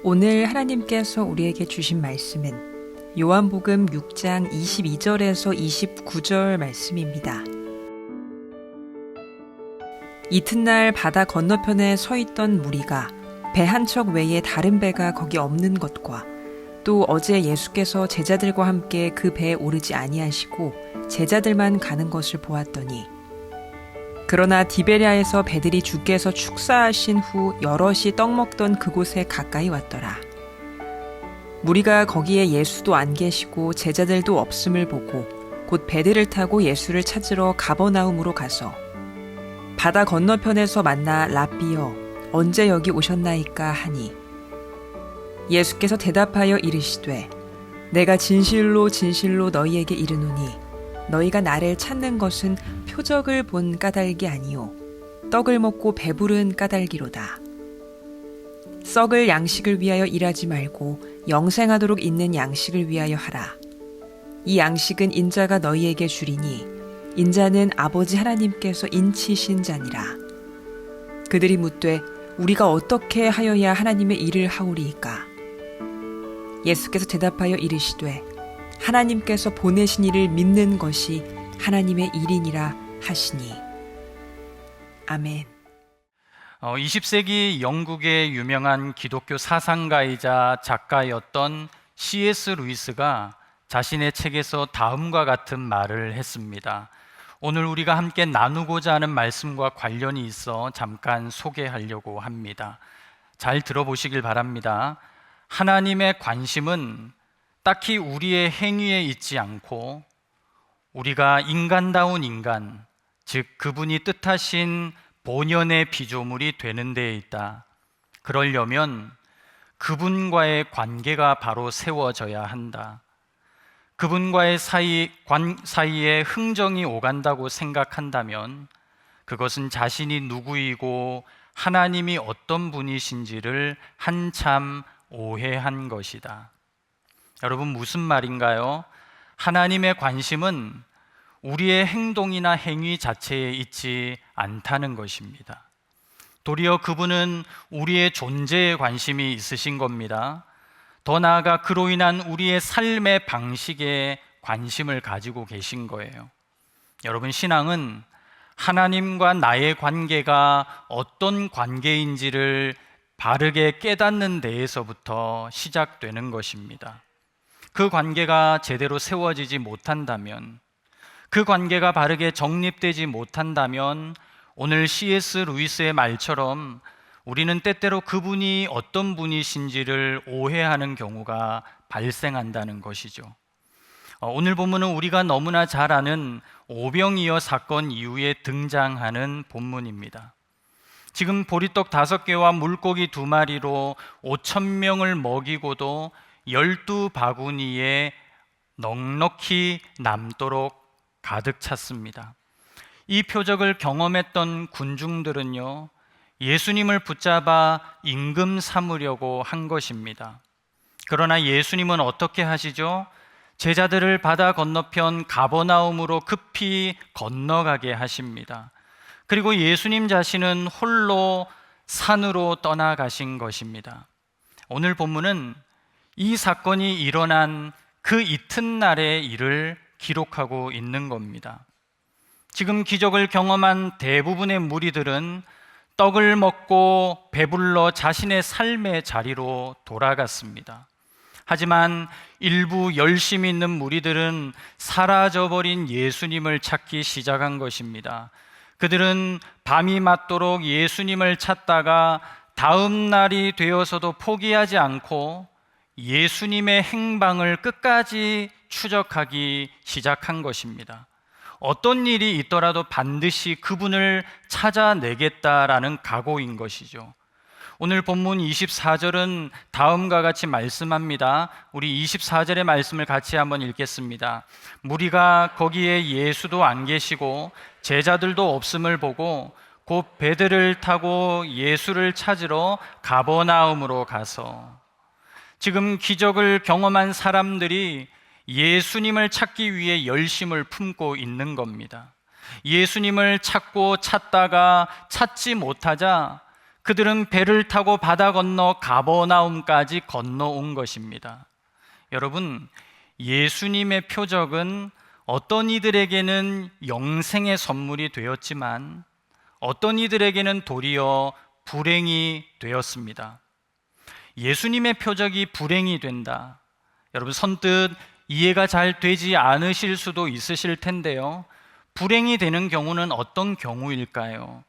오늘 하나님께서 우리에게 주신 말씀은 요한복음 6장 22절에서 29절 말씀입니다. 이튿날 바다 건너편에 서 있던 무리가 배 한 척 외에 다른 배가 거기 없는 것과 또 어제 예수께서 제자들과 함께 그 배에 오르지 아니하시고 제자들만 가는 것을 보았더니, 그러나 디베랴에서 배들이 주께서 축사하신 후 여럿이 떡 먹던 그곳에 가까이 왔더라. 무리가 거기에 예수도 안 계시고 제자들도 없음을 보고 곧 배들을 타고 예수를 찾으러 가버나움으로 가서 바다 건너편에서 만나 랍비여 언제 여기 오셨나이까 하니, 예수께서 대답하여 이르시되 내가 진실로 진실로 너희에게 이르노니 너희가 나를 찾는 것은 표적을 본 까닭이 아니요 떡을 먹고 배부른 까닭이로다. 썩을 양식을 위하여 일하지 말고 영생하도록 있는 양식을 위하여 하라. 이 양식은 인자가 너희에게 주리니 인자는 아버지 하나님께서 인치신 자니라. 그들이 묻되 우리가 어떻게 하여야 하나님의 일을 하오리이까? 예수께서 대답하여 이르시되 하나님께서 보내신 이를 믿는 것이 하나님의 일이니라 하시니. 아멘. 20세기 영국의 유명한 기독교 사상가이자 작가였던 C.S. 루이스가 자신의 책에서 다음과 같은 말을 했습니다. 오늘 우리가 함께 나누고자 하는 말씀과 관련이 있어 잠깐 소개하려고 합니다. 잘 들어보시길 바랍니다. 하나님의 관심은 딱히 우리의 행위에 있지 않고 우리가 인간다운 인간, 즉 그분이 뜻하신 본연의 피조물이 되는 데에 있다. 그러려면 그분과의 관계가 바로 세워져야 한다. 그분과의 사이에 흥정이 오간다고 생각한다면 그것은 자신이 누구이고 하나님이 어떤 분이신지를 한참 오해한 것이다. 여러분, 무슨 말인가요? 하나님의 관심은 우리의 행동이나 행위 자체에 있지 않다는 것입니다. 도리어 그분은 우리의 존재에 관심이 있으신 겁니다. 더 나아가 그로 인한 우리의 삶의 방식에 관심을 가지고 계신 거예요. 여러분, 신앙은 하나님과 나의 관계가 어떤 관계인지를 바르게 깨닫는 데에서부터 시작되는 것입니다. 그 관계가 제대로 세워지지 못한다면, 그 관계가 바르게 정립되지 못한다면 오늘 C.S. 루이스의 말처럼 우리는 때때로 그분이 어떤 분이신지를 오해하는 경우가 발생한다는 것이죠. 오늘 본문은 우리가 너무나 잘 아는 오병이어 사건 이후에 등장하는 본문입니다. 지금 보리떡 5개와 물고기 2마리로 5,000명을 먹이고도 12바구니에 넉넉히 남도록 가득 찼습니다. 이 표적을 경험했던 군중들은요, 예수님을 붙잡아 임금 삼으려고 한 것입니다. 그러나 예수님은 어떻게 하시죠? 제자들을 바다 건너편 가버나움으로 급히 건너가게 하십니다. 그리고 예수님 자신은 홀로 산으로 떠나가신 것입니다. 오늘 본문은 이 사건이 일어난 그 이튿날의 일을 기록하고 있는 겁니다. 지금 기적을 경험한 대부분의 무리들은 떡을 먹고 배불러 자신의 삶의 자리로 돌아갔습니다. 하지만 일부 열심히 있는 무리들은 사라져버린 예수님을 찾기 시작한 것입니다. 그들은 밤이 맞도록 예수님을 찾다가 다음 날이 되어서도 포기하지 않고 예수님의 행방을 끝까지 추적하기 시작한 것입니다. 어떤 일이 있더라도 반드시 그분을 찾아내겠다라는 각오인 것이죠. 오늘 본문 24절은 다음과 같이 말씀합니다. 우리 24절의 말씀을 같이 한번 읽겠습니다. 무리가 거기에 예수도 안 계시고 제자들도 없음을 보고 곧 배들을 타고 예수를 찾으러 가버나움으로 가서, 지금 기적을 경험한 사람들이 예수님을 찾기 위해 열심을 품고 있는 겁니다. 예수님을 찾고 찾다가 찾지 못하자 그들은 배를 타고 바다 건너 가버나움까지 건너온 것입니다. 여러분, 예수님의 표적은 어떤 이들에게는 영생의 선물이 되었지만 어떤 이들에게는 도리어 불행이 되었습니다. 예수님의 표적이 불행이 된다. 여러분, 선뜻 이해가 잘 되지 않으실 수도 있으실 텐데요. 불행이 되는 경우는 어떤 경우일까요?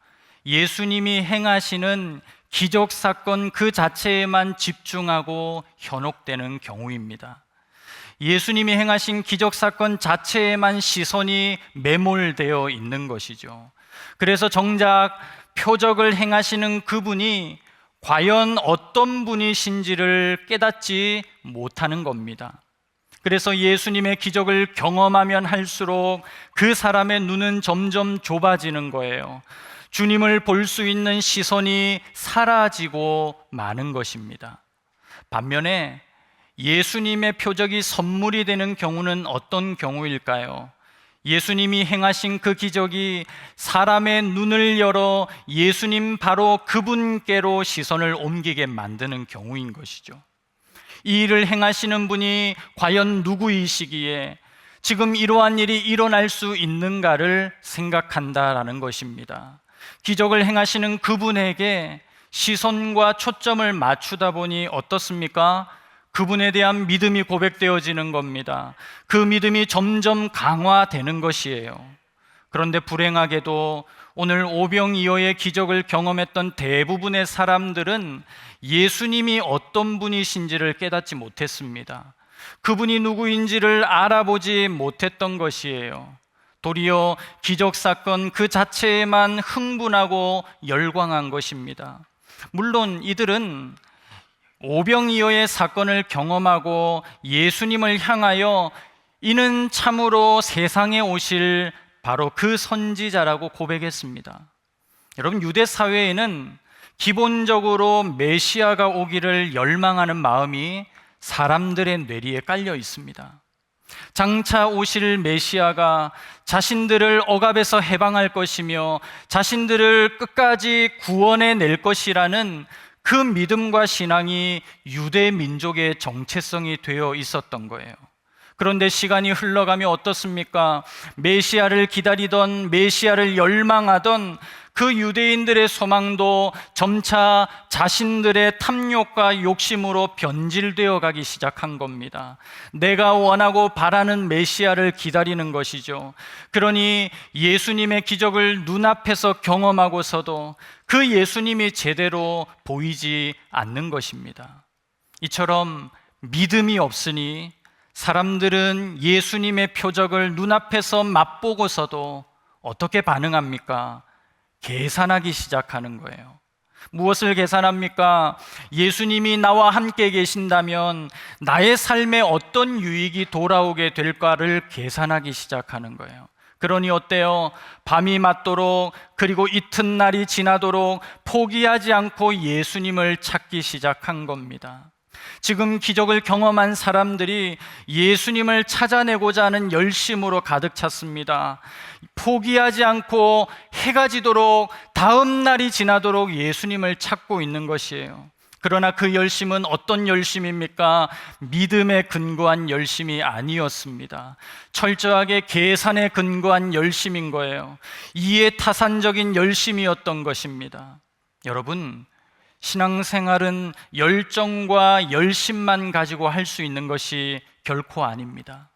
예수님이 행하시는 기적 사건 그 자체에만 집중하고 현혹되는 경우입니다. 예수님이 행하신 기적 사건 자체에만 시선이 매몰되어 있는 것이죠. 그래서 정작 표적을 행하시는 그분이 과연 어떤 분이신지를 깨닫지 못하는 겁니다. 그래서 예수님의 기적을 경험하면 할수록 그 사람의 눈은 점점 좁아지는 거예요. 주님을 볼 수 있는 시선이 사라지고 마는 것입니다. 반면에 예수님의 표적이 선물이 되는 경우는 어떤 경우일까요? 예수님이 행하신 그 기적이 사람의 눈을 열어 예수님 바로 그분께로 시선을 옮기게 만드는 경우인 것이죠. 이 일을 행하시는 분이 과연 누구이시기에 지금 이러한 일이 일어날 수 있는가를 생각한다라는 것입니다. 기적을 행하시는 그분에게 시선과 초점을 맞추다 보니 어떻습니까? 그분에 대한 믿음이 고백되어지는 겁니다. 그 믿음이 점점 강화되는 것이에요. 그런데 불행하게도 오늘 오병이어의 기적을 경험했던 대부분의 사람들은 예수님이 어떤 분이신지를 깨닫지 못했습니다. 그분이 누구인지를 알아보지 못했던 것이에요. 도리어 기적 사건 그 자체에만 흥분하고 열광한 것입니다. 물론 이들은 오병이어의 사건을 경험하고 예수님을 향하여 이는 참으로 세상에 오실 바로 그 선지자라고 고백했습니다. 여러분, 유대 사회에는 기본적으로 메시아가 오기를 열망하는 마음이 사람들의 뇌리에 깔려 있습니다. 장차 오실 메시아가 자신들을 억압에서 해방할 것이며 자신들을 끝까지 구원해 낼 것이라는 그 믿음과 신앙이 유대 민족의 정체성이 되어 있었던 거예요. 그런데 시간이 흘러가며 어떻습니까? 메시아를 기다리던, 메시아를 열망하던 그 유대인들의 소망도 점차 자신들의 탐욕과 욕심으로 변질되어 가기 시작한 겁니다. 내가 원하고 바라는 메시아를 기다리는 것이죠. 그러니 예수님의 기적을 눈앞에서 경험하고서도 그 예수님이 제대로 보이지 않는 것입니다. 이처럼 믿음이 없으니 사람들은 예수님의 표적을 눈앞에서 맛보고서도 어떻게 반응합니까? 계산하기 시작하는 거예요. 무엇을 계산합니까? 예수님이 나와 함께 계신다면 나의 삶에 어떤 유익이 돌아오게 될까를 계산하기 시작하는 거예요. 그러니 어때요? 밤이 맞도록, 그리고 이튿날이 지나도록 포기하지 않고 예수님을 찾기 시작한 겁니다. 지금 기적을 경험한 사람들이 예수님을 찾아내고자 하는 열심으로 가득 찼습니다. 포기하지 않고 해가 지도록, 다음 날이 지나도록 예수님을 찾고 있는 것이에요. 그러나 그 열심은 어떤 열심입니까? 믿음에 근거한 열심이 아니었습니다. 철저하게 계산에 근거한 열심인 거예요. 이해타산적인 열심이었던 것입니다. 여러분, 신앙생활은 열정과 열심만 가지고 할 수 있는 것이 결코 아닙니다.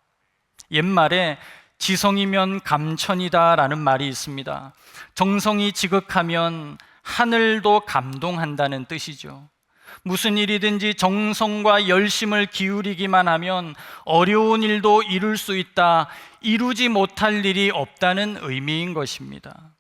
옛말에 지성이면 감천이다 라는 말이 있습니다. 정성이 지극하면 하늘도 감동한다는 뜻이죠. 무슨 일이든지 정성과 열심을 기울이기만 하면 어려운 일도 이룰 수 있다, 이루지 못할 일이 없다는 의미인 것입니다.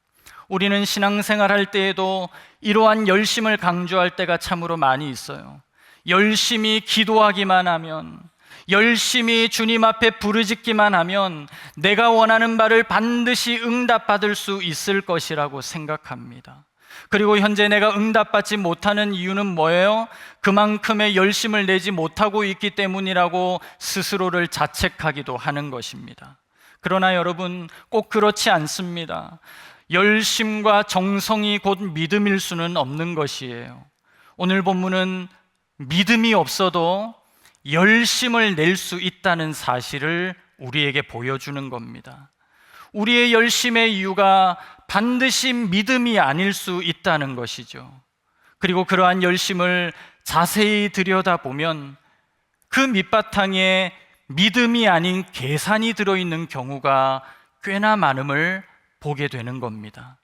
우리는 신앙생활 할 때에도 이러한 열심을 강조할 때가 참으로 많이 있어요. 열심히 기도하기만 하면, 열심히 주님 앞에 부르짖기만 하면 내가 원하는 바를 반드시 응답받을 수 있을 것이라고 생각합니다. 그리고 현재 내가 응답받지 못하는 이유는 뭐예요? 그만큼의 열심을 내지 못하고 있기 때문이라고 스스로를 자책하기도 하는 것입니다. 그러나 여러분, 꼭 그렇지 않습니다. 열심과 정성이 곧 믿음일 수는 없는 것이에요. 오늘 본문은 믿음이 없어도 열심을 낼 수 있다는 사실을 우리에게 보여주는 겁니다. 우리의 열심의 이유가 반드시 믿음이 아닐 수 있다는 것이죠. 그리고 그러한 열심을 자세히 들여다보면 그 밑바탕에 믿음이 아닌 계산이 들어있는 경우가 꽤나 많음을 보게 되는 겁니다.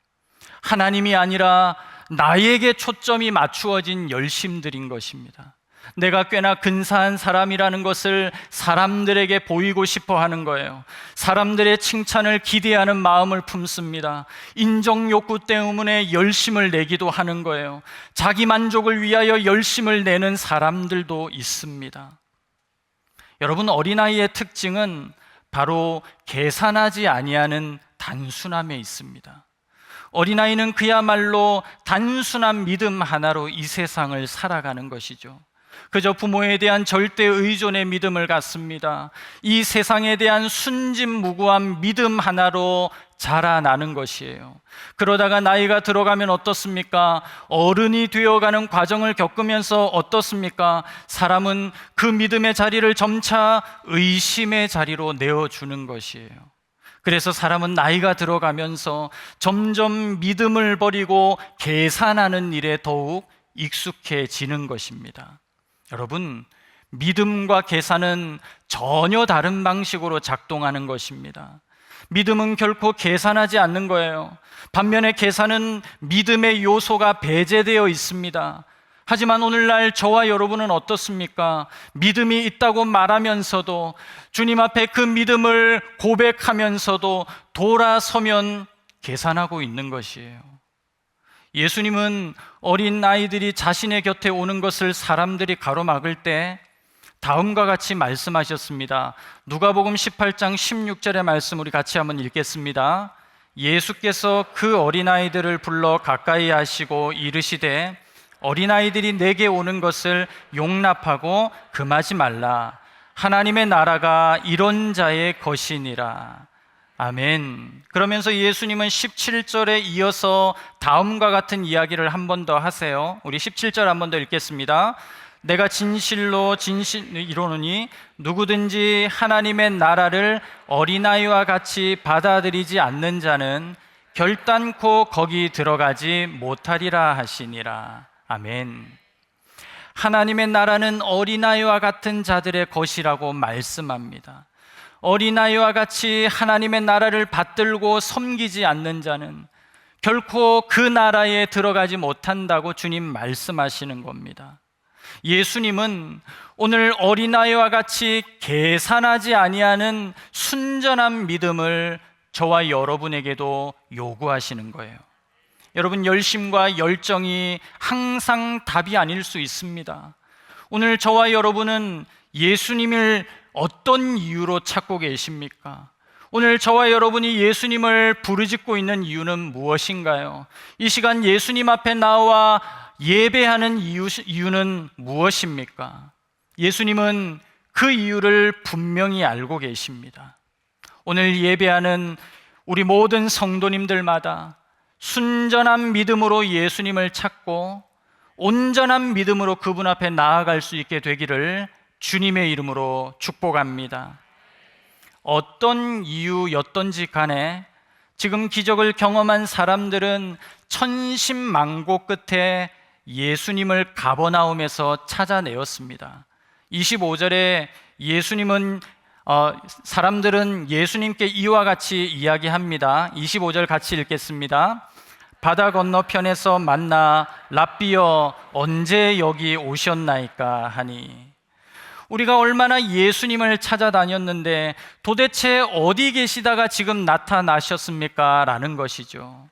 하나님이 아니라 나에게 초점이 맞추어진 열심들인 것입니다. 내가 꽤나 근사한 사람이라는 것을 사람들에게 보이고 싶어 하는 거예요. 사람들의 칭찬을 기대하는 마음을 품습니다. 인정 욕구 때문에 열심을 내기도 하는 거예요. 자기 만족을 위하여 열심을 내는 사람들도 있습니다. 여러분, 어린아이의 특징은 바로 계산하지 아니하는 단순함에 있습니다. 어린아이는 그야말로 단순한 믿음 하나로 이 세상을 살아가는 것이죠. 그저 부모에 대한 절대 의존의 믿음을 갖습니다. 이 세상에 대한 순진무구한 믿음 하나로 자라나는 것이에요. 그러다가 나이가 들어가면 어떻습니까? 어른이 되어가는 과정을 겪으면서 어떻습니까? 사람은 그 믿음의 자리를 점차 의심의 자리로 내어주는 것이에요. 그래서 사람은 나이가 들어가면서 점점 믿음을 버리고 계산하는 일에 더욱 익숙해지는 것입니다. 여러분, 믿음과 계산은 전혀 다른 방식으로 작동하는 것입니다. 믿음은 결코 계산하지 않는 거예요. 반면에 계산은 믿음의 요소가 배제되어 있습니다. 하지만 오늘날 저와 여러분은 어떻습니까? 믿음이 있다고 말하면서도, 주님 앞에 그 믿음을 고백하면서도 돌아서면 계산하고 있는 것이에요. 예수님은 어린 아이들이 자신의 곁에 오는 것을 사람들이 가로막을 때 다음과 같이 말씀하셨습니다. 누가복음 18장 16절의 말씀 우리 같이 한번 읽겠습니다. 예수께서 그 어린아이들을 불러 가까이 하시고 이르시되 어린아이들이 내게 오는 것을 용납하고 금하지 말라. 하나님의 나라가 이런 자의 것이니라. 아멘. 그러면서 예수님은 17절에 이어서 다음과 같은 이야기를 한 번 더 하세요. 우리 17절 한 번 더 읽겠습니다. 내가 진실로 이르노니 누구든지 하나님의 나라를 어린아이와 같이 받아들이지 않는 자는 결단코 거기 들어가지 못하리라 하시니라. 아멘. 하나님의 나라는 어린아이와 같은 자들의 것이라고 말씀합니다. 어린아이와 같이 하나님의 나라를 받들고 섬기지 않는 자는 결코 그 나라에 들어가지 못한다고 주님 말씀하시는 겁니다. 예수님은 오늘 어린아이와 같이 계산하지 아니하는 순전한 믿음을 저와 여러분에게도 요구하시는 거예요. 여러분, 열심과 열정이 항상 답이 아닐 수 있습니다. 오늘 저와 여러분은 예수님을 어떤 이유로 찾고 계십니까? 오늘 저와 여러분이 예수님을 부르짖고 있는 이유는 무엇인가요? 이 시간 예수님 앞에 나와 예배하는 이유는 무엇입니까? 예수님은 그 이유를 분명히 알고 계십니다. 오늘 예배하는 우리 모든 성도님들마다 순전한 믿음으로 예수님을 찾고 온전한 믿음으로 그분 앞에 나아갈 수 있게 되기를 주님의 이름으로 축복합니다. 어떤 이유였던지 간에 지금 기적을 경험한 사람들은 천신만고 끝에 예수님을 가버나움에서 찾아내었습니다. 25절에 예수님은 사람들은 예수님께 이와 같이 이야기합니다. 25절 같이 읽겠습니다. 바다 건너편에서 만나 랍비여 언제 여기 오셨나이까 하니. 우리가 얼마나 예수님을 찾아다녔는데 도대체 어디 계시다가 지금 나타나셨습니까? 라는 것이죠.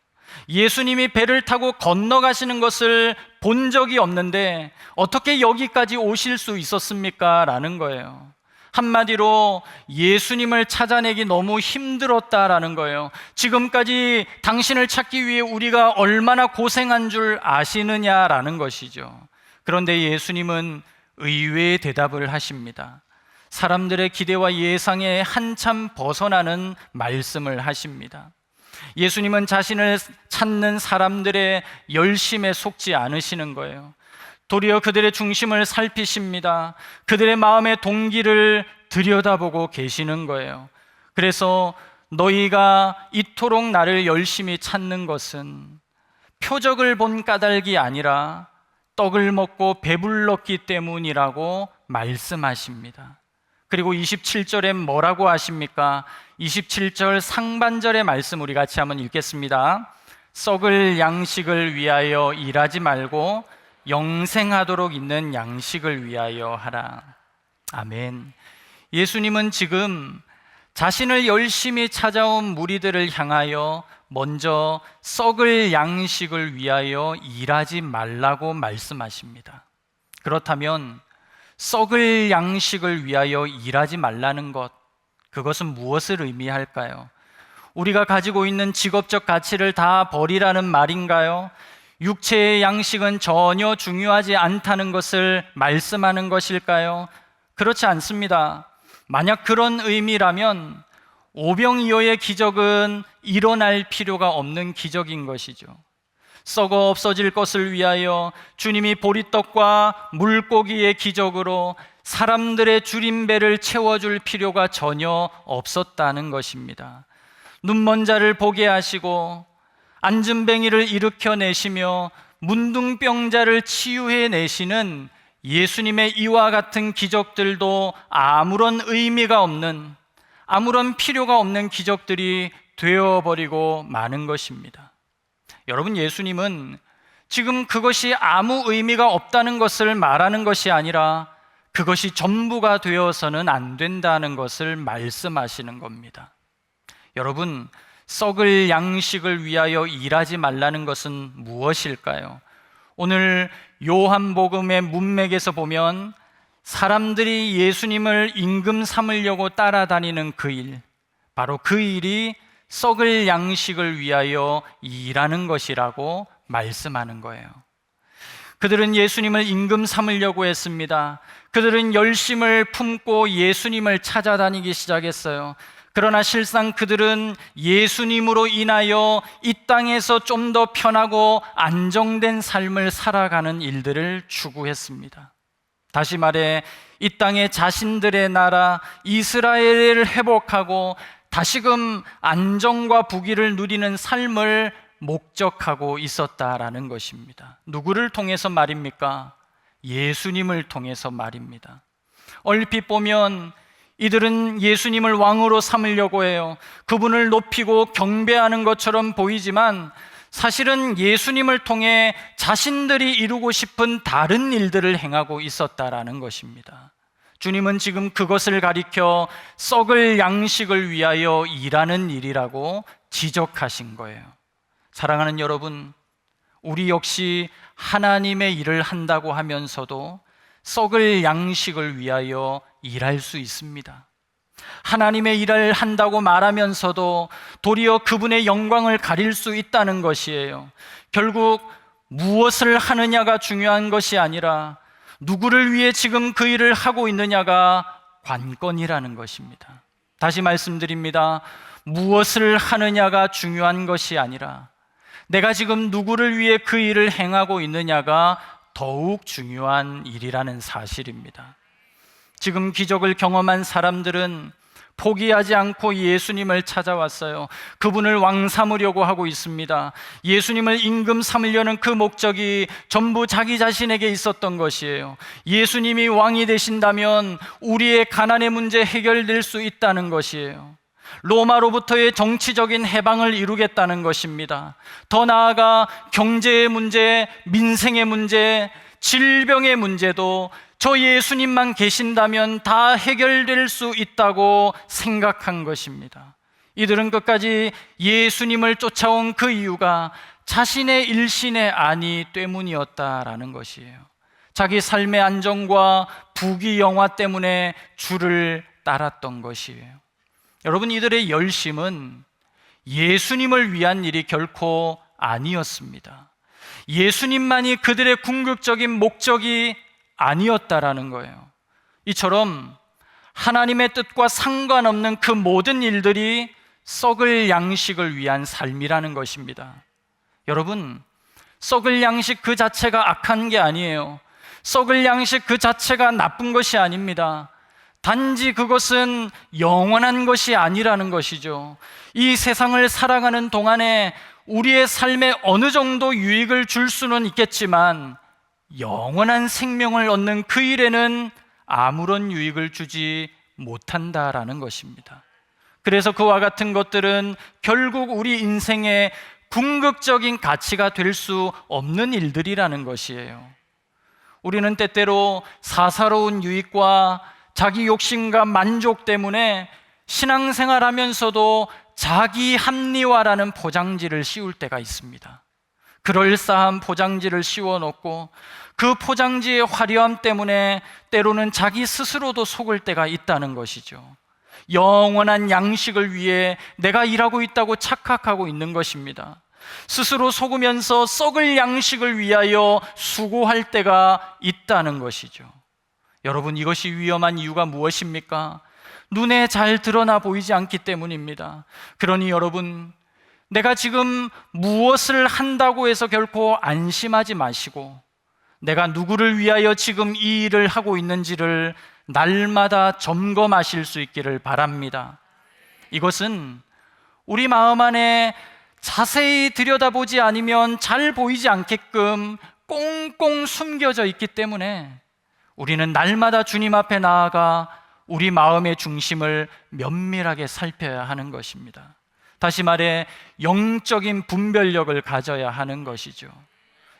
예수님이 배를 타고 건너가시는 것을 본 적이 없는데 어떻게 여기까지 오실 수 있었습니까? 라는 거예요. 한마디로 예수님을 찾아내기 너무 힘들었다라는 거예요. 지금까지 당신을 찾기 위해 우리가 얼마나 고생한 줄 아시느냐라는 것이죠. 그런데 예수님은 의외의 대답을 하십니다. 사람들의 기대와 예상에 한참 벗어나는 말씀을 하십니다. 예수님은 자신을 찾는 사람들의 열심에 속지 않으시는 거예요. 도리어 그들의 중심을 살피십니다. 그들의 마음의 동기를 들여다보고 계시는 거예요. 그래서 너희가 이토록 나를 열심히 찾는 것은 표적을 본 까닭이 아니라 떡을 먹고 배불렀기 때문이라고 말씀하십니다. 그리고 27절에 뭐라고 하십니까? 27절 상반절의 말씀 우리 같이 한번 읽겠습니다. 썩을 양식을 위하여 일하지 말고 영생하도록 있는 양식을 위하여 하라. 아멘. 예수님은 지금 자신을 열심히 찾아온 무리들을 향하여 먼저 썩을 양식을 위하여 일하지 말라고 말씀하십니다. 그렇다면 썩을 양식을 위하여 일하지 말라는 것, 그것은 무엇을 의미할까요? 우리가 가지고 있는 직업적 가치를 다 버리라는 말인가요? 육체의 양식은 전혀 중요하지 않다는 것을 말씀하는 것일까요? 그렇지 않습니다. 만약 그런 의미라면 오병이어의 기적은 일어날 필요가 없는 기적인 것이죠. 썩어 없어질 것을 위하여 주님이 보리떡과 물고기의 기적으로 사람들의 줄인 배를 채워줄 필요가 전혀 없었다는 것입니다. 눈먼 자를 보게 하시고 앉은뱅이를 일으켜내시며 문둥병자를 치유해내시는 예수님의 이와 같은 기적들도 아무런 의미가 없는, 아무런 필요가 없는 기적들이 되어버리고 마는 것입니다. 여러분, 예수님은 지금 그것이 아무 의미가 없다는 것을 말하는 것이 아니라 그것이 전부가 되어서는 안 된다는 것을 말씀하시는 겁니다. 여러분, 썩을 양식을 위하여 일하지 말라는 것은 무엇일까요? 오늘 요한복음의 문맥에서 보면 사람들이 예수님을 임금 삼으려고 따라다니는 그 일, 바로 그 일이 썩을 양식을 위하여 일하는 것이라고 말씀하는 거예요. 그들은 예수님을 임금 삼으려고 했습니다. 그들은 열심을 품고 예수님을 찾아다니기 시작했어요. 그러나 실상 그들은 예수님으로 인하여 이 땅에서 좀 더 편하고 안정된 삶을 살아가는 일들을 추구했습니다. 다시 말해 이 땅에 자신들의 나라 이스라엘을 회복하고 다시금 안정과 부귀를 누리는 삶을 목적하고 있었다라는 것입니다. 누구를 통해서 말입니까? 예수님을 통해서 말입니다. 얼핏 보면 이들은 예수님을 왕으로 삼으려고 해요. 그분을 높이고 경배하는 것처럼 보이지만 사실은 예수님을 통해 자신들이 이루고 싶은 다른 일들을 행하고 있었다라는 것입니다. 주님은 지금 그것을 가리켜 썩을 양식을 위하여 일하는 일이라고 지적하신 거예요. 사랑하는 여러분, 우리 역시 하나님의 일을 한다고 하면서도 썩을 양식을 위하여 일할 수 있습니다. 하나님의 일을 한다고 말하면서도 도리어 그분의 영광을 가릴 수 있다는 것이에요. 결국 무엇을 하느냐가 중요한 것이 아니라 누구를 위해 지금 그 일을 하고 있느냐가 관건이라는 것입니다. 다시 말씀드립니다. 무엇을 하느냐가 중요한 것이 아니라 내가 지금 누구를 위해 그 일을 행하고 있느냐가 더욱 중요한 일이라는 사실입니다. 지금 기적을 경험한 사람들은 포기하지 않고 예수님을 찾아왔어요. 그분을 왕 삼으려고 하고 있습니다. 예수님을 임금 삼으려는 그 목적이 전부 자기 자신에게 있었던 것이에요. 예수님이 왕이 되신다면 우리의 가난의 문제 해결될 수 있다는 것이에요. 로마로부터의 정치적인 해방을 이루겠다는 것입니다. 더 나아가 경제의 문제, 민생의 문제, 질병의 문제도 저 예수님만 계신다면 다 해결될 수 있다고 생각한 것입니다. 이들은 끝까지 예수님을 쫓아온 그 이유가 자신의 일신의 안위 때문이었다라는 것이에요. 자기 삶의 안정과 부귀 영화 때문에 주를 따랐던 것이에요. 여러분, 이들의 열심은 예수님을 위한 일이 결코 아니었습니다. 예수님만이 그들의 궁극적인 목적이 아니었다라는 거예요. 이처럼 하나님의 뜻과 상관없는 그 모든 일들이 썩을 양식을 위한 삶이라는 것입니다. 여러분, 썩을 양식 그 자체가 악한 게 아니에요. 썩을 양식 그 자체가 나쁜 것이 아닙니다. 단지 그것은 영원한 것이 아니라는 것이죠. 이 세상을 살아가는 동안에 우리의 삶에 어느 정도 유익을 줄 수는 있겠지만 영원한 생명을 얻는 그 일에는 아무런 유익을 주지 못한다라는 것입니다. 그래서 그와 같은 것들은 결국 우리 인생의 궁극적인 가치가 될 수 없는 일들이라는 것이에요. 우리는 때때로 사사로운 유익과 자기 욕심과 만족 때문에 신앙생활 하면서도 자기 합리화라는 포장지를 씌울 때가 있습니다. 그럴싸한 포장지를 씌워놓고 그 포장지의 화려함 때문에 때로는 자기 스스로도 속을 때가 있다는 것이죠. 영원한 양식을 위해 내가 일하고 있다고 착각하고 있는 것입니다. 스스로 속으면서 썩을 양식을 위하여 수고할 때가 있다는 것이죠. 여러분, 이것이 위험한 이유가 무엇입니까? 눈에 잘 드러나 보이지 않기 때문입니다. 그러니 여러분, 내가 지금 무엇을 한다고 해서 결코 안심하지 마시고 내가 누구를 위하여 지금 이 일을 하고 있는지를 날마다 점검하실 수 있기를 바랍니다. 이것은 우리 마음 안에 자세히 들여다보지 않으면 잘 보이지 않게끔 꽁꽁 숨겨져 있기 때문에 우리는 날마다 주님 앞에 나아가 우리 마음의 중심을 면밀하게 살펴야 하는 것입니다. 다시 말해 영적인 분별력을 가져야 하는 것이죠.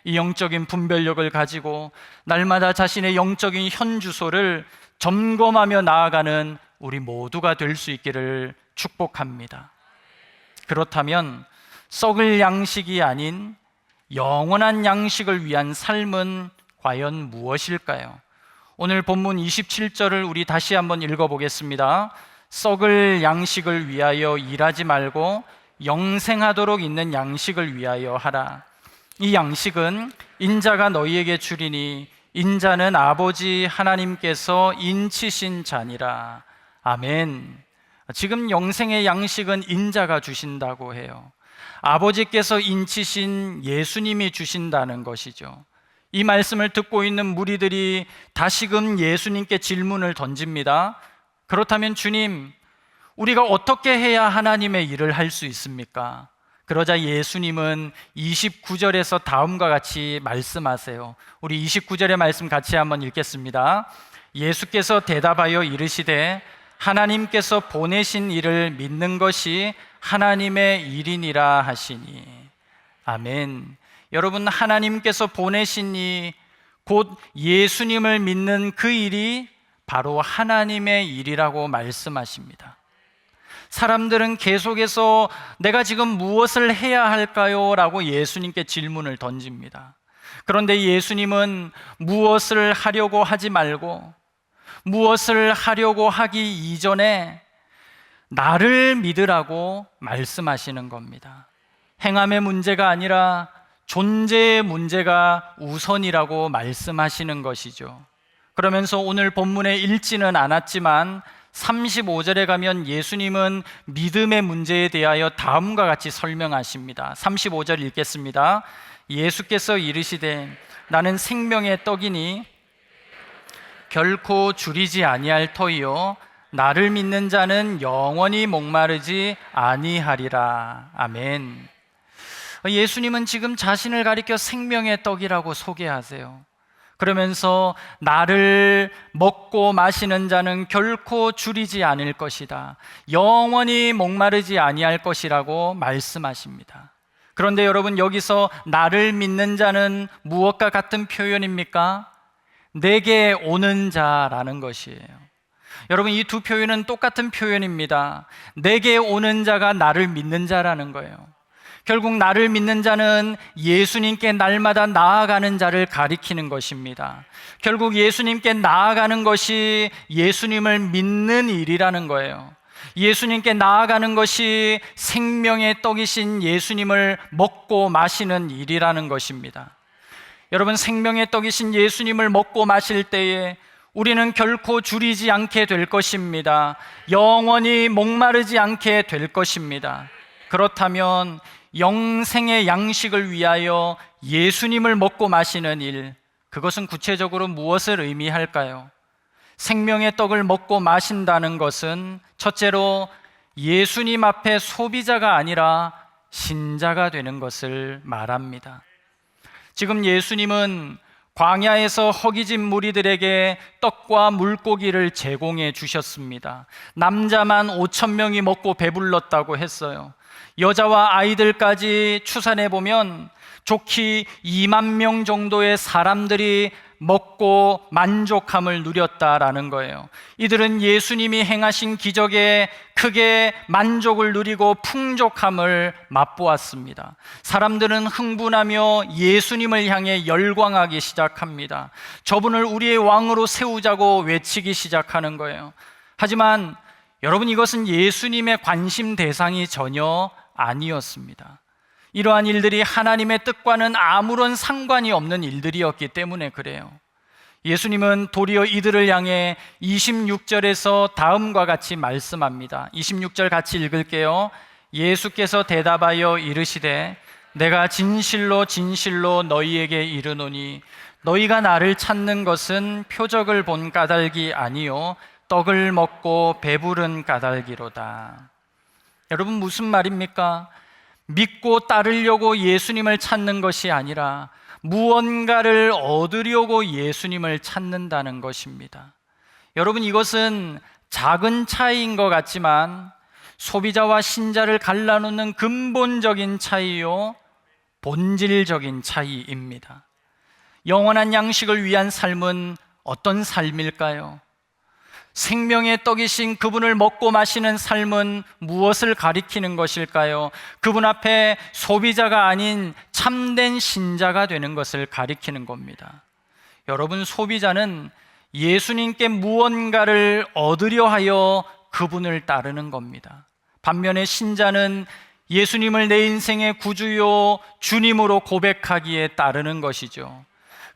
이 영적인 분별력을 가지고 날마다 자신의 영적인 현주소를 점검하며 나아가는 우리 모두가 될 수 있기를 축복합니다. 그렇다면 썩을 양식이 아닌 영원한 양식을 위한 삶은 과연 무엇일까요? 오늘 본문 27절을 우리 다시 한번 읽어보겠습니다. 썩을 양식을 위하여 일하지 말고 영생하도록 있는 양식을 위하여 하라. 이 양식은 인자가 너희에게 주리니 인자는 아버지 하나님께서 인치신 자니라. 아멘. 지금 영생의 양식은 인자가 주신다고 해요. 아버지께서 인치신 예수님이 주신다는 것이죠. 이 말씀을 듣고 있는 무리들이 다시금 예수님께 질문을 던집니다. 그렇다면 주님, 우리가 어떻게 해야 하나님의 일을 할 수 있습니까? 그러자 예수님은 29절에서 다음과 같이 말씀하세요. 우리 29절의 말씀 같이 한번 읽겠습니다. 예수께서 대답하여 이르시되 하나님께서 보내신 이를 믿는 것이 하나님의 일이니라 하시니. 아멘. 여러분, 하나님께서 보내신 이 곧 예수님을 믿는 그 일이 바로 하나님의 일이라고 말씀하십니다. 사람들은 계속해서 내가 지금 무엇을 해야 할까요? 라고 예수님께 질문을 던집니다. 그런데 예수님은 무엇을 하려고 하지 말고 무엇을 하려고 하기 이전에 나를 믿으라고 말씀하시는 겁니다. 행함의 문제가 아니라 존재의 문제가 우선이라고 말씀하시는 것이죠. 그러면서 오늘 본문에 읽지는 않았지만 35절에 가면 예수님은 믿음의 문제에 대하여 다음과 같이 설명하십니다. 35절 읽겠습니다. 예수께서 이르시되 나는 생명의 떡이니 결코 줄이지 아니할 터이요 나를 믿는 자는 영원히 목마르지 아니하리라. 아멘. 예수님은 지금 자신을 가리켜 생명의 떡이라고 소개하세요. 그러면서 나를 먹고 마시는 자는 결코 줄이지 않을 것이다. 영원히 목마르지 아니할 것이라고 말씀하십니다. 그런데 여러분, 여기서 나를 믿는 자는 무엇과 같은 표현입니까? 내게 오는 자라는 것이에요. 여러분, 이 두 표현은 똑같은 표현입니다. 내게 오는 자가 나를 믿는 자라는 거예요. 결국 나를 믿는 자는 예수님께 날마다 나아가는 자를 가리키는 것입니다. 결국 예수님께 나아가는 것이 예수님을 믿는 일이라는 거예요. 예수님께 나아가는 것이 생명의 떡이신 예수님을 먹고 마시는 일이라는 것입니다. 여러분, 생명의 떡이신 예수님을 먹고 마실 때에 우리는 결코 줄이지 않게 될 것입니다. 영원히 목마르지 않게 될 것입니다. 그렇다면 영생의 양식을 위하여 예수님을 먹고 마시는 일, 그것은 구체적으로 무엇을 의미할까요? 생명의 떡을 먹고 마신다는 것은 첫째로 예수님 앞에 소비자가 아니라 신자가 되는 것을 말합니다. 지금 예수님은 광야에서 허기진 무리들에게 떡과 물고기를 제공해 주셨습니다. 남자만 5,000명이 먹고 배불렀다고 했어요. 여자와 아이들까지 추산해 보면 좋기 2만 명 정도의 사람들이 먹고 만족함을 누렸다라는 거예요. 이들은 예수님이 행하신 기적에 크게 만족을 누리고 풍족함을 맛보았습니다. 사람들은 흥분하며 예수님을 향해 열광하기 시작합니다. 저분을 우리의 왕으로 세우자고 외치기 시작하는 거예요. 하지만 여러분, 이것은 예수님의 관심 대상이 전혀 아니었습니다. 이러한 일들이 하나님의 뜻과는 아무런 상관이 없는 일들이었기 때문에 그래요. 예수님은 도리어 이들을 향해 26절에서 다음과 같이 말씀합니다. 26절 같이 읽을게요. 예수께서 대답하여 이르시되 내가 진실로 진실로 너희에게 이르노니 너희가 나를 찾는 것은 표적을 본 까닭이 아니요 떡을 먹고 배부른 까닭이로다. 여러분, 무슨 말입니까? 믿고 따르려고 예수님을 찾는 것이 아니라 무언가를 얻으려고 예수님을 찾는다는 것입니다. 여러분, 이것은 작은 차이인 것 같지만 소비자와 신자를 갈라놓는 근본적인 차이요, 본질적인 차이입니다. 영원한 양식을 위한 삶은 어떤 삶일까요? 생명의 떡이신 그분을 먹고 마시는 삶은 무엇을 가리키는 것일까요? 그분 앞에 소비자가 아닌 참된 신자가 되는 것을 가리키는 겁니다. 여러분, 소비자는 예수님께 무언가를 얻으려 하여 그분을 따르는 겁니다. 반면에 신자는 예수님을 내 인생의 구주요 주님으로 고백하기에 따르는 것이죠.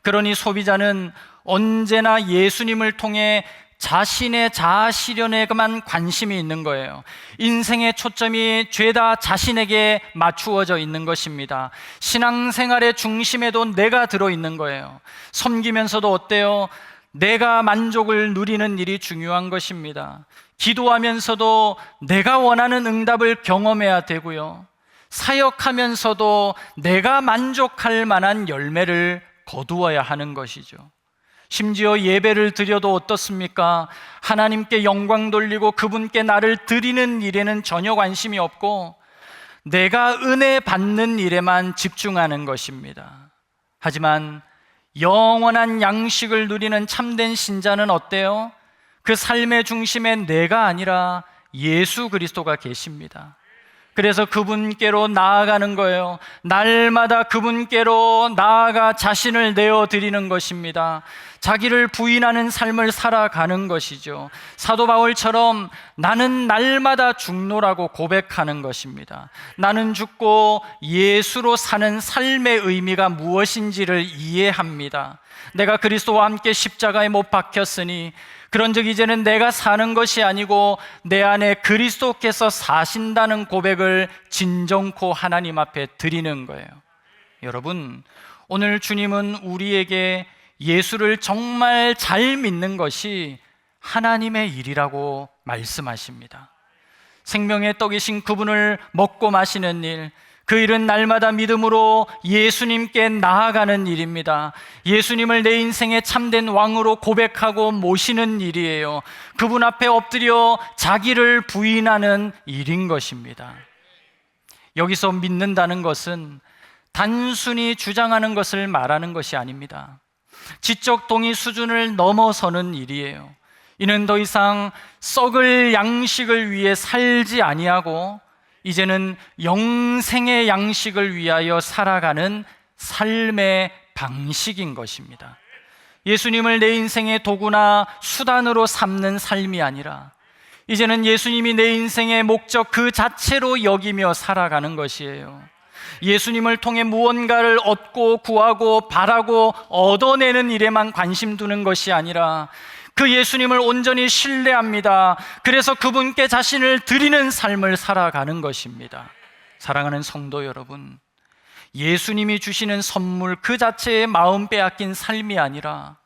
그러니 소비자는 언제나 예수님을 통해 자신의 자아 실현에만 관심이 있는 거예요. 인생의 초점이 죄다 자신에게 맞추어져 있는 것입니다. 신앙생활의 중심에도 내가 들어있는 거예요. 섬기면서도 어때요? 내가 만족을 누리는 일이 중요한 것입니다. 기도하면서도 내가 원하는 응답을 경험해야 되고요. 사역하면서도 내가 만족할 만한 열매를 거두어야 하는 것이죠. 심지어 예배를 드려도 어떻습니까? 하나님께 영광 돌리고 그분께 나를 드리는 일에는 전혀 관심이 없고 내가 은혜 받는 일에만 집중하는 것입니다. 하지만 영원한 양식을 누리는 참된 신자는 어때요? 그 삶의 중심에 내가 아니라 예수 그리스도가 계십니다. 그래서 그분께로 나아가는 거예요. 날마다 그분께로 나아가 자신을 내어드리는 것입니다. 자기를 부인하는 삶을 살아가는 것이죠. 사도 바울처럼 나는 날마다 죽노라고 고백하는 것입니다. 나는 죽고 예수로 사는 삶의 의미가 무엇인지를 이해합니다. 내가 그리스도와 함께 십자가에 못 박혔으니 그런즉 이제는 내가 사는 것이 아니고 내 안에 그리스도께서 사신다는 고백을 진정코 하나님 앞에 드리는 거예요. 여러분, 오늘 주님은 우리에게 예수를 정말 잘 믿는 것이 하나님의 일이라고 말씀하십니다. 생명의 떡이신 그분을 먹고 마시는 일, 그 일은 날마다 믿음으로 예수님께 나아가는 일입니다. 예수님을 내 인생의 참된 왕으로 고백하고 모시는 일이에요. 그분 앞에 엎드려 자기를 부인하는 일인 것입니다. 여기서 믿는다는 것은 단순히 주장하는 것을 말하는 것이 아닙니다. 지적 동의 수준을 넘어서는 일이에요. 이는 더 이상 썩을 양식을 위해 살지 아니하고 이제는 영생의 양식을 위하여 살아가는 삶의 방식인 것입니다. 예수님을 내 인생의 도구나 수단으로 삼는 삶이 아니라 이제는 예수님이 내 인생의 목적 그 자체로 여기며 살아가는 것이에요. 예수님을 통해 무언가를 얻고 구하고 바라고 얻어내는 일에만 관심 두는 것이 아니라 그 예수님을 온전히 신뢰합니다. 그래서 그분께 자신을 드리는 삶을 살아가는 것입니다. 사랑하는 성도 여러분, 예수님이 주시는 선물 그 자체의 마음 빼앗긴 삶이 아니라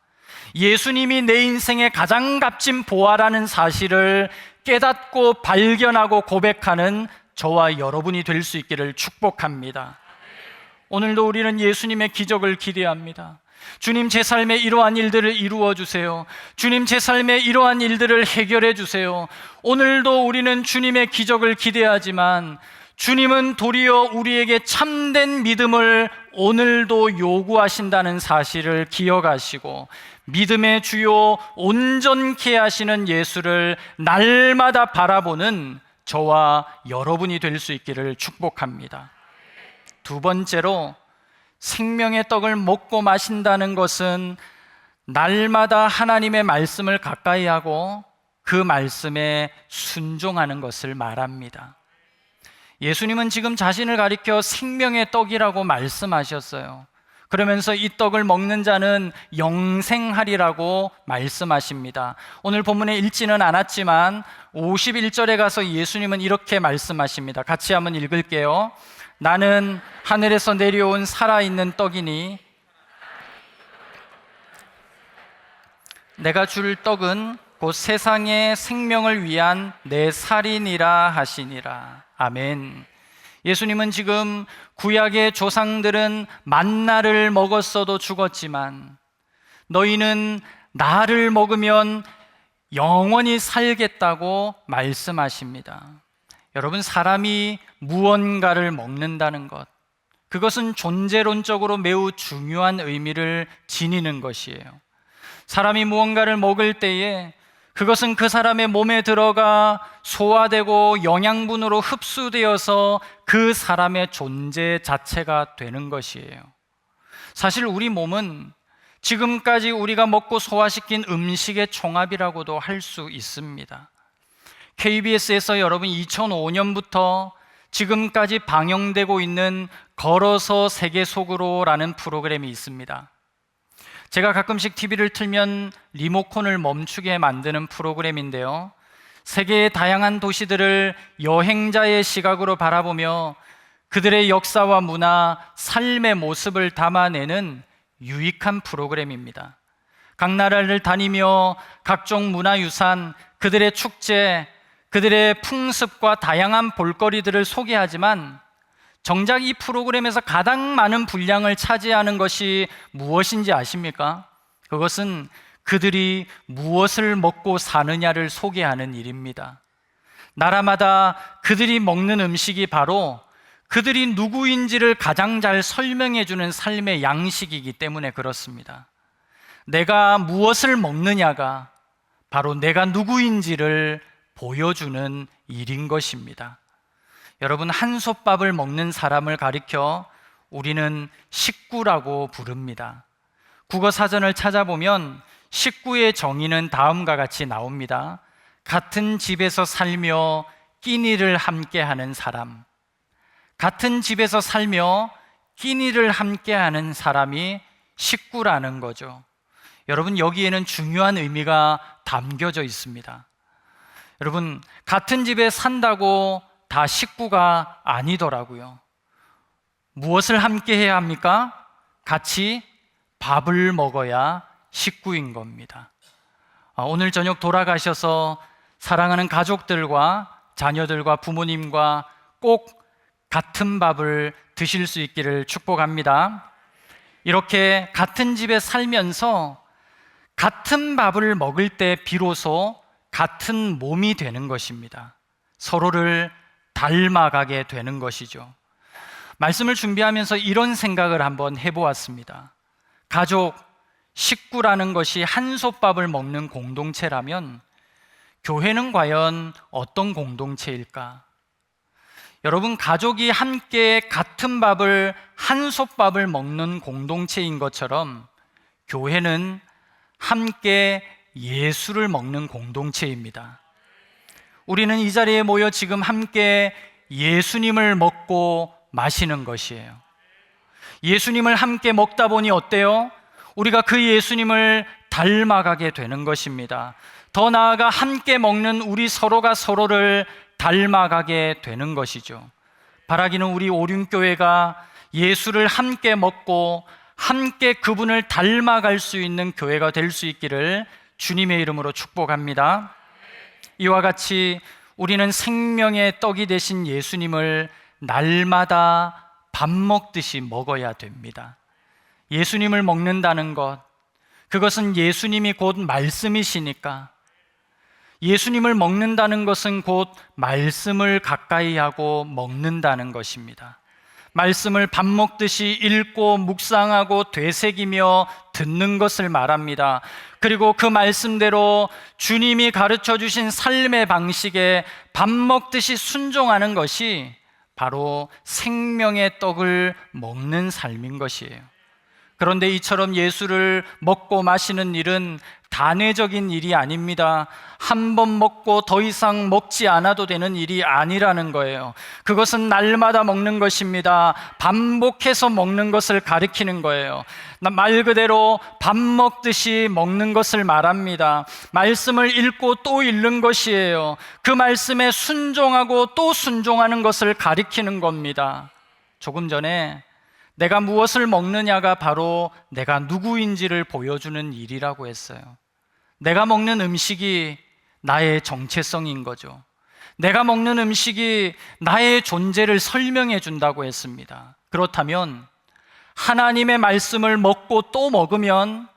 예수님이 내 인생의 가장 값진 보화라는 사실을 깨닫고 발견하고 고백하는 저와 여러분이 될 수 있기를 축복합니다. 오늘도 우리는 예수님의 기적을 기대합니다. 주님, 제 삶에 이러한 일들을 이루어 주세요. 주님, 제 삶에 이러한 일들을 해결해 주세요. 오늘도 우리는 주님의 기적을 기대하지만 주님은 도리어 우리에게 참된 믿음을 오늘도 요구하신다는 사실을 기억하시고 믿음의 주요 온전케 하시는 예수를 날마다 바라보는 저와 여러분이 될 수 있기를 축복합니다. 두 번째로, 생명의 떡을 먹고 마신다는 것은 날마다 하나님의 말씀을 가까이 하고 그 말씀에 순종하는 것을 말합니다. 예수님은 지금 자신을 가리켜 생명의 떡이라고 말씀하셨어요. 그러면서 이 떡을 먹는 자는 영생하리라고 말씀하십니다. 오늘 본문에 읽지는 않았지만 51절에 가서 예수님은 이렇게 말씀하십니다. 같이 한번 읽을게요. 나는 하늘에서 내려온 살아있는 떡이니 내가 줄 떡은 곧 세상의 생명을 위한 내 살이니라 하시니라. 아멘. 예수님은 지금 구약의 조상들은 만나를 먹었어도 죽었지만 너희는 나를 먹으면 영원히 살겠다고 말씀하십니다. 여러분, 사람이 무언가를 먹는다는 것, 그것은 존재론적으로 매우 중요한 의미를 지니는 것이에요. 사람이 무언가를 먹을 때에 그것은 그 사람의 몸에 들어가 소화되고 영양분으로 흡수되어서 그 사람의 존재 자체가 되는 것이에요. 사실 우리 몸은 지금까지 우리가 먹고 소화시킨 음식의 총합이라고도 할 수 있습니다. KBS에서 여러분 2005년부터 지금까지 방영되고 있는 걸어서 세계 속으로라는 프로그램이 있습니다. 제가 가끔씩 TV를 틀면 리모컨을 멈추게 만드는 프로그램인데요, 세계의 다양한 도시들을 여행자의 시각으로 바라보며 그들의 역사와 문화, 삶의 모습을 담아내는 유익한 프로그램입니다. 각 나라를 다니며 각종 문화유산, 그들의 축제, 그들의 풍습과 다양한 볼거리들을 소개하지만 정작 이 프로그램에서 가장 많은 분량을 차지하는 것이 무엇인지 아십니까? 그것은 그들이 무엇을 먹고 사느냐를 소개하는 일입니다. 나라마다 그들이 먹는 음식이 바로 그들이 누구인지를 가장 잘 설명해주는 삶의 양식이기 때문에 그렇습니다. 내가 무엇을 먹느냐가 바로 내가 누구인지를 보여주는 일인 것입니다. 여러분, 한솥밥을 먹는 사람을 가리켜 우리는 식구라고 부릅니다. 국어 사전을 찾아보면 식구의 정의는 다음과 같이 나옵니다. 같은 집에서 살며 끼니를 함께하는 사람. 같은 집에서 살며 끼니를 함께하는 사람이 식구라는 거죠. 여러분, 여기에는 중요한 의미가 담겨져 있습니다. 여러분, 같은 집에 산다고 다 식구가 아니더라고요. 무엇을 함께 해야 합니까? 같이 밥을 먹어야 식구인 겁니다. 오늘 저녁 돌아가셔서 사랑하는 가족들과 자녀들과 부모님과 꼭 같은 밥을 드실 수 있기를 축복합니다. 이렇게 같은 집에 살면서 같은 밥을 먹을 때 비로소 같은 몸이 되는 것입니다. 서로를 닮아가게 되는 것이죠. 말씀을 준비하면서 이런 생각을 한번 해보았습니다. 가족, 식구라는 것이 한솥밥을 먹는 공동체라면 교회는 과연 어떤 공동체일까? 여러분, 가족이 함께 같은 밥을, 한솥밥을 먹는 공동체인 것처럼 교회는 함께 예수를 먹는 공동체입니다. 우리는 이 자리에 모여 지금 함께 예수님을 먹고 마시는 것이에요. 예수님을 함께 먹다 보니 어때요? 우리가 그 예수님을 닮아가게 되는 것입니다. 더 나아가 함께 먹는 우리 서로가 서로를 닮아가게 되는 것이죠. 바라기는 우리 오륜교회가 예수를 함께 먹고 함께 그분을 닮아갈 수 있는 교회가 될 수 있기를 주님의 이름으로 축복합니다. 이와 같이 우리는 생명의 떡이 되신 예수님을 날마다 밥 먹듯이 먹어야 됩니다. 예수님을 먹는다는 것, 그것은 예수님이 곧 말씀이시니까, 예수님을 먹는다는 것은 곧 말씀을 가까이 하고 먹는다는 것입니다. 말씀을 밥 먹듯이 읽고 묵상하고 되새기며 듣는 것을 말합니다. 그리고 그 말씀대로 주님이 가르쳐 주신 삶의 방식에 밥 먹듯이 순종하는 것이 바로 생명의 떡을 먹는 삶인 것이에요. 그런데 이처럼 예수를 먹고 마시는 일은 단회적인 일이 아닙니다. 한 번 먹고 더 이상 먹지 않아도 되는 일이 아니라는 거예요. 그것은 날마다 먹는 것입니다. 반복해서 먹는 것을 가리키는 거예요. 말 그대로 밥 먹듯이 먹는 것을 말합니다. 말씀을 읽고 또 읽는 것이에요. 그 말씀에 순종하고 또 순종하는 것을 가리키는 겁니다. 조금 전에 내가 무엇을 먹느냐가 바로 내가 누구인지를 보여주는 일이라고 했어요. 내가 먹는 음식이 나의 정체성인 거죠. 내가 먹는 음식이 나의 존재를 설명해 준다고 했습니다. 그렇다면 하나님의 말씀을 먹고 또 먹으면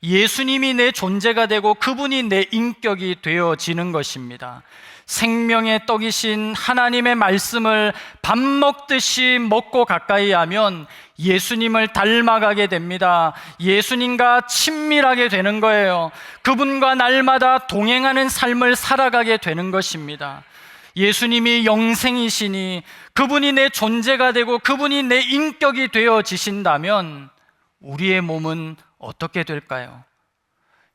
예수님이 내 존재가 되고 그분이 내 인격이 되어지는 것입니다. 생명의 떡이신 하나님의 말씀을 밥 먹듯이 먹고 가까이 하면 예수님을 닮아가게 됩니다. 예수님과 친밀하게 되는 거예요. 그분과 날마다 동행하는 삶을 살아가게 되는 것입니다. 예수님이 영생이시니 그분이 내 존재가 되고 그분이 내 인격이 되어지신다면 우리의 몸은 어떻게 될까요?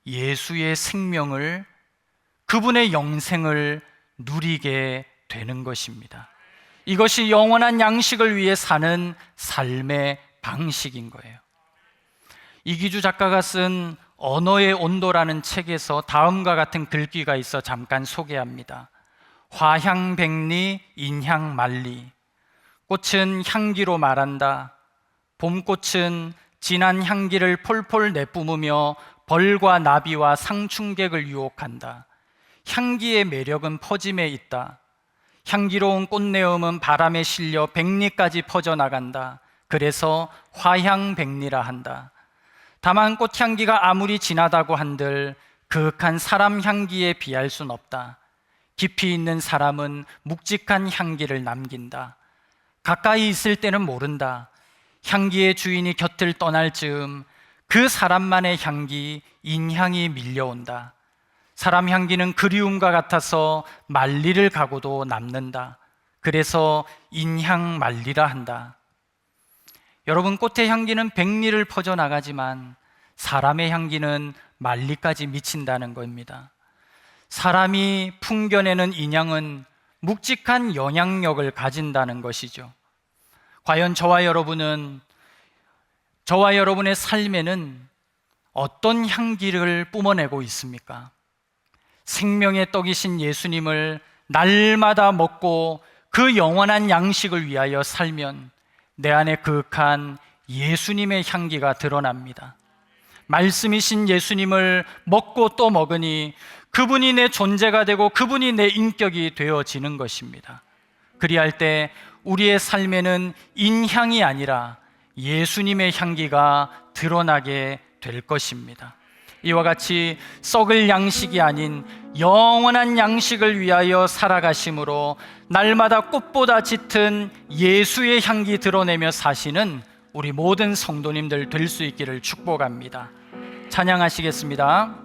예수의 생명을, 그분의 영생을 누리게 되는 것입니다. 이것이 영원한 양식을 위해 사는 삶의 방식인 거예요. 이기주 작가가 쓴 언어의 온도라는 책에서 다음과 같은 글귀가 있어 잠깐 소개합니다. 화향백리 인향만리. 꽃은 향기로 말한다. 봄꽃은 진한 향기를 폴폴 내뿜으며 벌과 나비와 상충객을 유혹한다. 향기의 매력은 퍼짐에 있다. 향기로운 꽃내음은 바람에 실려 백리까지 퍼져나간다. 그래서 화향백리라 한다. 다만 꽃향기가 아무리 진하다고 한들 그윽한 사람 향기에 비할 순 없다. 깊이 있는 사람은 묵직한 향기를 남긴다. 가까이 있을 때는 모른다. 향기의 주인이 곁을 떠날 즈음 그 사람만의 향기, 인향이 밀려온다. 사람 향기는 그리움과 같아서 만리를 가고도 남는다. 그래서 인향만리라 한다. 여러분, 꽃의 향기는 백리를 퍼져나가지만 사람의 향기는 만리까지 미친다는 겁니다. 사람이 풍겨내는 인향은 묵직한 영향력을 가진다는 것이죠. 과연 저와 여러분의 삶에는 어떤 향기를 뿜어내고 있습니까? 생명의 떡이신 예수님을 날마다 먹고 그 영원한 양식을 위하여 살면 내 안에 그윽한 예수님의 향기가 드러납니다. 말씀이신 예수님을 먹고 또 먹으니 그분이 내 존재가 되고 그분이 내 인격이 되어지는 것입니다. 그리할 때 우리의 삶에는 인향이 아니라 예수님의 향기가 드러나게 될 것입니다. 이와 같이 썩을 양식이 아닌 영원한 양식을 위하여 살아가심으로 날마다 꽃보다 짙은 예수의 향기 드러내며 사시는 우리 모든 성도님들 될 수 있기를 축복합니다. 찬양하시겠습니다.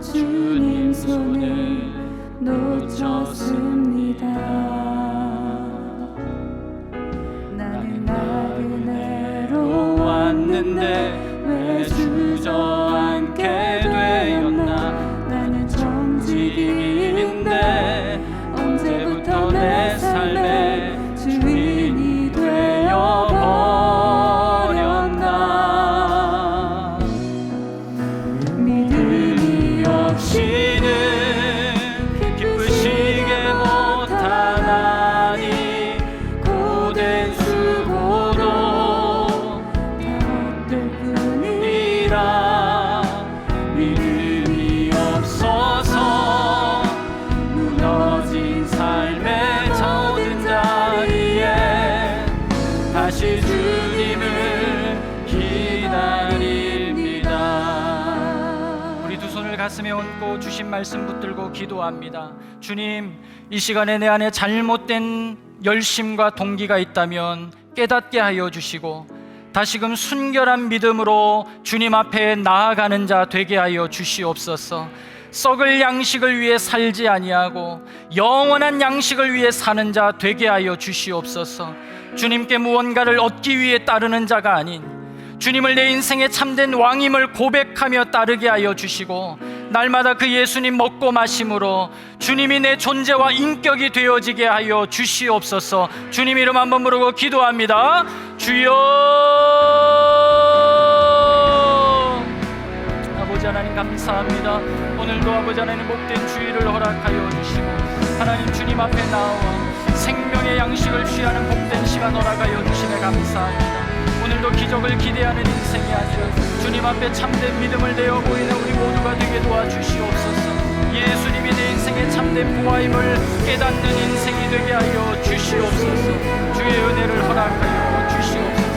주님 손을 놓쳤습니다. 주옵소서. 믿음이 없어서 무너진 삶의 저어든 자리에 다시 주님을 기다립니다. 우리 두 손을 가슴에 얹고 주신 말씀 붙들고 기도합니다. 주님, 이 시간에 내 안에 잘못된 열심과 동기가 있다면 깨닫게 하여 주시고 다시금 순결한 믿음으로 주님 앞에 나아가는 자 되게 하여 주시옵소서. 썩을 양식을 위해 살지 아니하고 영원한 양식을 위해 사는 자 되게 하여 주시옵소서. 주님께 무언가를 얻기 위해 따르는 자가 아닌 주님을 내 인생의 참된 왕임을 고백하며 따르게 하여 주시고 날마다 그 예수님 먹고 마심으로 주님이 내 존재와 인격이 되어지게 하여 주시옵소서. 주님 이름 한번 부르고 기도합니다. 주여. 아버지 하나님 감사합니다. 오늘도 아버지 하나님 복된 주의를 허락하여 주시고 하나님 주님 앞에 나와 생명의 양식을 취하는 복된 시간 허락하여 주심에 감사합니다. 오늘도 기적을 기대하는 인생이 아니라 주님 앞에 참된 믿음을 내어 보이는 우리 모두가 되게 도와주시옵소서. 예수님이 내 인생의 참된 보아임을 깨닫는 인생이 되게 하여 주시옵소서. 주의 은혜를 허락하여 주시옵소서.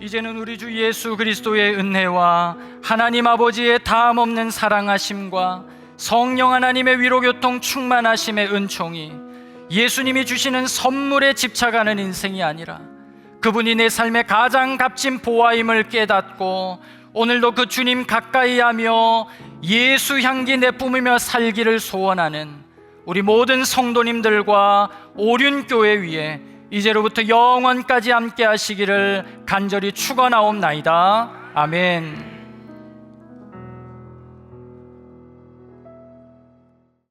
이제는 우리 주 예수 그리스도의 은혜와 하나님 아버지의 다함없는 사랑하심과 성령 하나님의 위로교통 충만하심의 은총이 예수님이 주시는 선물에 집착하는 인생이 아니라 그분이 내 삶의 가장 값진 보아임을 깨닫고 오늘도 그 주님 가까이 하며 예수 향기 내뿜으며 살기를 소원하는 우리 모든 성도님들과 오륜교회 위에 이제로부터 영원까지 함께 하시기를 간절히 축원하옵나이다. 아멘.